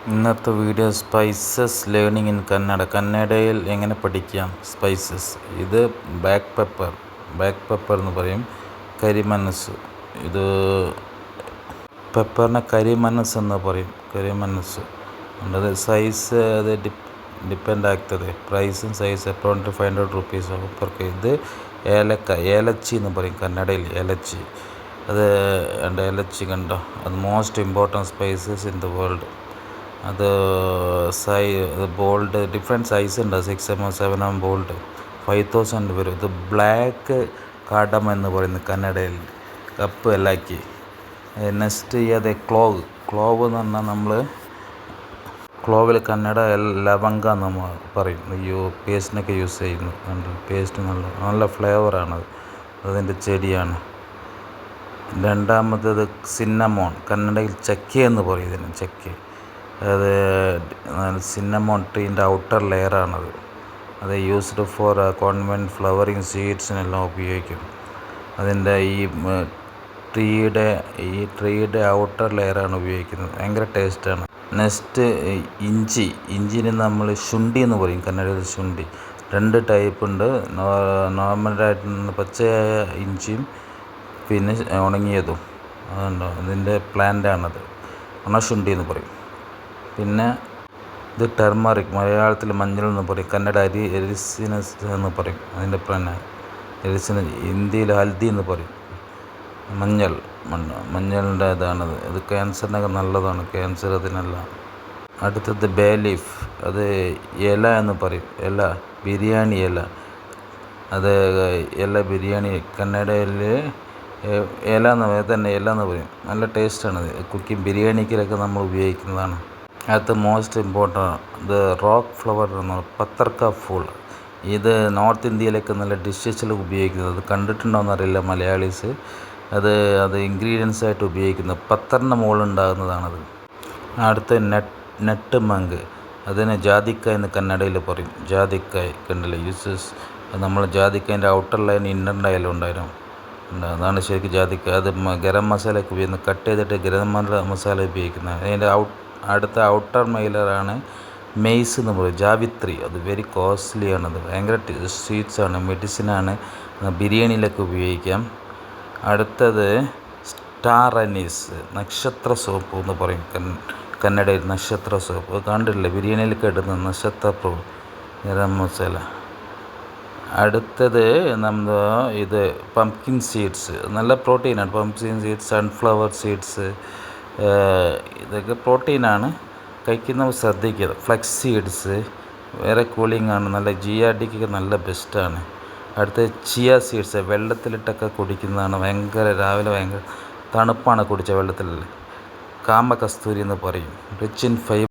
ഇന്നത്തെ video spices learning in Kannada. കന്നഡയിൽ എങ്ങനെ പഠിക്കാം സ്പൈസസ്. ഇത് ബ്ലാക്ക് പെപ്പർ എന്ന് പറയും. കരിമനസ്. ഇത് പെപ്പറിനെ കരിമനസ് എന്ന് പറയും. കരിമനസ് അത് സൈസ് അത് ഡിപ്പെൻഡ് ಆಗ್ತದೆ. പ്രൈസും size approximate 500 rupees per K. ഇത് ഏലച്ചി എന്ന് പറയും കന്നഡയിൽ. ഏലച്ചി അത് ഏലച്ചി കണ്ടോ, അത് most important spices in the world. അത് ബോൾഡ് ഡിഫറെൻറ്റ് സൈസ് ഉണ്ട്. 6mm 7mm ബോൾഡ് 5000 വരും. ഇത് ബ്ലാക്ക് കാഡം എന്ന് പറയുന്നത് കന്നഡയിൽ. കപ്പ് എല്ലാക്കി. നെക്സ്റ്റ് അത് ക്ലോവ് എന്ന് പറഞ്ഞാൽ നമ്മൾ ക്ലോവിൽ കന്നഡ ലവങ്ക നമ്മൾ പറയും. പേസ്റ്റിനൊക്കെ യൂസ് ചെയ്യുന്നു. പേസ്റ്റ് നല്ല ഫ്ലേവറാണത്. അതിൻ്റെ ചെടിയാണ്. രണ്ടാമത്തേത് സിന്നമോൺ. കന്നഡയിൽ ചക്ക എന്ന് പറയും ഇതിന്. ചക്ക അത് സിന്നമോൺ ട്രീൻ്റെ ഔട്ടർ ലെയറാണത്. അത് യൂസ്ഡ് ഫോർ കോൺവെൻറ്റ് ഫ്ലവറിങ് സീഡ്സിനെല്ലാം ഉപയോഗിക്കും. അതിൻ്റെ ഈ ട്രീയുടെ ഔട്ടർ ലെയറാണ് ഉപയോഗിക്കുന്നത്. ഭയങ്കര ടേസ്റ്റാണ്. നെക്സ്റ്റ് ഇഞ്ചിന് നമ്മൾ ശുണ്ഠി എന്ന് പറയും കന്നഡയിൽ. ശുണ്ഠി 2 ടൈപ്പ് ഉണ്ട്. നോർമലായിട്ട് പച്ചയായ ഇഞ്ചിയും പിന്നെ ഉണങ്ങിയതും. അതുണ്ടോ, ഇതിൻ്റെ പ്ലാന്റാണത്. ഉണശുണ്ഠി എന്ന് പറയും. പിന്നെ ഇത് ടെർമറിക്, മലയാളത്തിൽ മഞ്ഞൾ എന്ന് പറയും. കന്നഡ എരിസിനസ് എന്ന് പറയും. അതിൻ്റെ എരിസിന. ഹിന്ദിയിൽ ഹൽദി എന്ന് പറയും. മഞ്ഞളിൻ്റെ ഇതാണത്. ഇത് ക്യാൻസറിനൊക്കെ നല്ലതാണ്. ക്യാൻസർ അതിനെല്ലാം. അടുത്തത് ബേ ലീഫ്. അത് ഇല എന്ന് പറയും. ബിരിയാണി ഇല. അത് ബിരിയാണി കന്നഡയിൽ ഇല എന്ന് പറയും. നല്ല ടേസ്റ്റാണത്. കുക്കിംഗ് ബിരിയാണിക്കിലൊക്കെ നമ്മൾ ഉപയോഗിക്കുന്നതാണ്. അത് മോസ്റ്റ് ഇമ്പോർട്ടൻ്റ് ഇത് റോക്ക് ഫ്ലവർ എന്ന് പറയും. പത്തർക്ക ഫൂൾ. ഇത് നോർത്ത് ഇന്ത്യയിലൊക്കെ നല്ല ഡിഷസിൽ ഉപയോഗിക്കുന്നത്. അത് കണ്ടിട്ടുണ്ടോയെന്നറിയില്ല മലയാളീസ്. അത് ഇൻഗ്രീഡിയൻസ് ആയിട്ട് ഉപയോഗിക്കുന്നത്. പത്തറിൻ്റെ മുകളുണ്ടാകുന്നതാണത്. അടുത്ത നെട്ട് മങ്ക്. അതിന് ജാതിക്കായ് എന്ന് കന്നഡയിൽ പറയും. ജാതിക്കായ് കണ്ടില്ലേ യൂസസ്. നമ്മൾ ജാതിക്കായൻ്റെ ഔട്ടർ ലൈൻ ഇന്നർ ലൈൻ ഉണ്ടായിരുന്നു. അതാണ് ശരിക്കും ജാതിക്കായ്. അത് ഗരം മസാലയൊക്കെ ഉപയോഗിക്കുന്നത്. കട്ട് ചെയ്തിട്ട് ഗരം മസാല ഉപയോഗിക്കുന്നത്. അതിൻ്റെ അടുത്ത ഔട്ടർ മൈലറാണ് മെയ്സ് എന്ന് പറയും. ജാവിത്രി. അത് വെരി കോസ്റ്റ്ലിയാണത്. ഭയങ്കര സ്വീറ്റ്സാണ്. മെഡിസിനാണ്. ബിരിയാണിയിലൊക്കെ ഉപയോഗിക്കാം. അടുത്തത് സ്റ്റാർ അനീസ്. നക്ഷത്ര സോപ്പ് എന്ന് പറയും കന്നഡയിൽ. നക്ഷത്ര സോപ്പ് കണ്ടിട്ടില്ലേ ബിരിയാണിയിലൊക്കെ ഇടുന്ന നക്ഷത്ര ഗരം മസാല. അടുത്തത് ഇത് പംകിൻ സീഡ്സ്. നല്ല പ്രോട്ടീനാണ്. പംകിൻ സീഡ്സ്, സൺഫ്ലവർ സീഡ്സ് ഇതൊക്കെ പ്രോട്ടീനാണ്. കഴിക്കുന്നവർ ശ്രദ്ധിക്കുക. ഫ്ലക്സ് സീഡ്സ് വേറെ കൂളിംഗാണ്. നല്ല GRDക്കൊക്കെ നല്ല ബെസ്റ്റാണ്. അടുത്ത ചിയ സീഡ്സ്. വെള്ളത്തിലിട്ടൊക്കെ കുടിക്കുന്നതാണ്. രാവിലെ ഭയങ്കര തണുപ്പാണ് കുടിച്ച വെള്ളത്തിൽ. കാമകസ്തൂരി എന്ന് പറയും. Rich in fibre.